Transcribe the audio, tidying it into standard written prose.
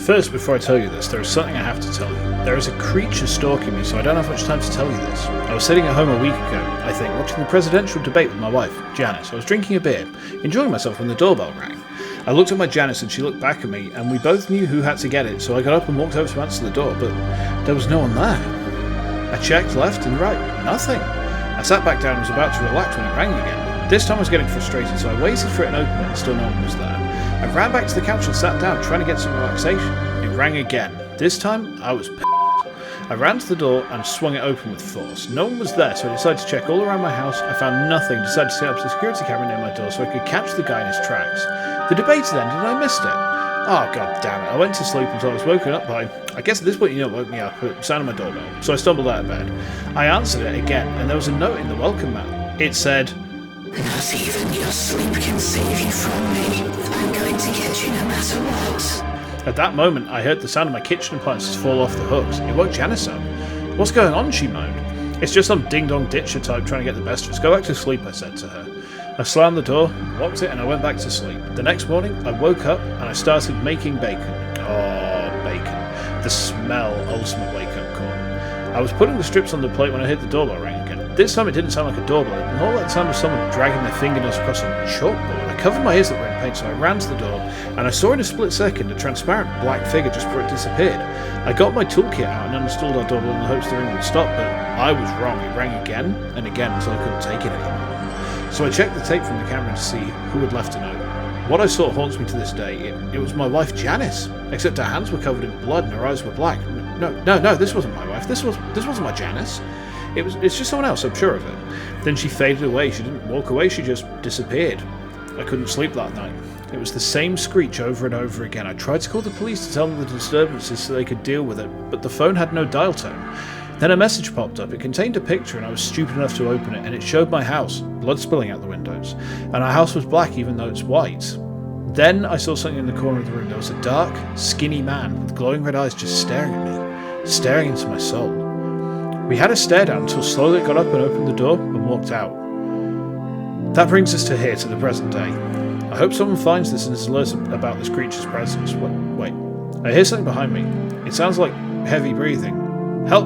First, before I tell you this, there is something I have to tell you. There is a creature stalking me, so I don't have much time to tell you this. I was sitting at home a week ago, I think, watching the presidential debate with my wife, Janice. I was drinking a beer, enjoying myself when the doorbell rang. I looked at my Janice and she looked back at me, and we both knew who had to get it, so I got up and walked over to answer the door, but there was no one there. I checked left and right, nothing. I sat back down and was about to relax when it rang again. This time I was getting frustrated, so I waited for it and opened it, and still no one was there. I ran back to the couch and sat down, trying to get some relaxation. It rang again. This time, I was pissed. I ran to the door and swung it open with force. No one was there, so I decided to check all around my house. I found nothing, decided to set up a security camera near my door so I could catch the guy in his tracks. The debate had ended and I missed it. Oh, god damn it. I went to sleep until I was woken up by, I guess at this point it woke me up, at the sound of my doorbell. So I stumbled out of bed. I answered it again, and there was a note in the welcome mat. It said, "Not even your sleep can save you from me. I'm going to get you no matter what." At that moment, I heard the sound of my kitchen appliances fall off the hooks. It woke Janice up. "What's going on?" she moaned. "It's just some ding-dong ditcher type trying to get the best of us. Go back to sleep," I said to her. I slammed the door, locked it, and I went back to sleep. The next morning, I woke up and I started making bacon. Oh, bacon. The smell, ultimate wake-up call. I was putting the strips on the plate when I heard the doorbell ring again. This time it didn't sound like a doorbell, it was more like the sound of someone dragging their fingernails across a chalkboard. I covered my ears that were in pain, so I ran to the door, and I saw in a split second a transparent black figure just before it disappeared. I got my toolkit out and uninstalled our doorbell in the hopes the ring would stop, but I was wrong. It rang again and again until I couldn't take it anymore. So I checked the tape from the camera to see who had left a note. What I saw haunts me to this day. It was my wife Janice, except her hands were covered in blood and her eyes were black. No, this wasn't my wife. This wasn't my Janice. It's just someone else, I'm sure of it. Then she faded away. She didn't walk away, she just disappeared. I couldn't sleep that night. It was the same screech over and over again. I tried to call the police to tell them the disturbances so they could deal with it, but the phone had no dial tone. Then a message popped up. It contained a picture and I was stupid enough to open it, and it showed my house, blood spilling out the windows. And our house was black even though it's white. Then I saw something in the corner of the room. There was a dark, skinny man with glowing red eyes just staring at me, staring into my soul. We had a stare down until slowly it got up and opened the door and walked out. That brings us to here, to the present day. I hope someone finds this and is alert about this creature's presence. Wait. I hear something behind me. It sounds like heavy breathing. Help me!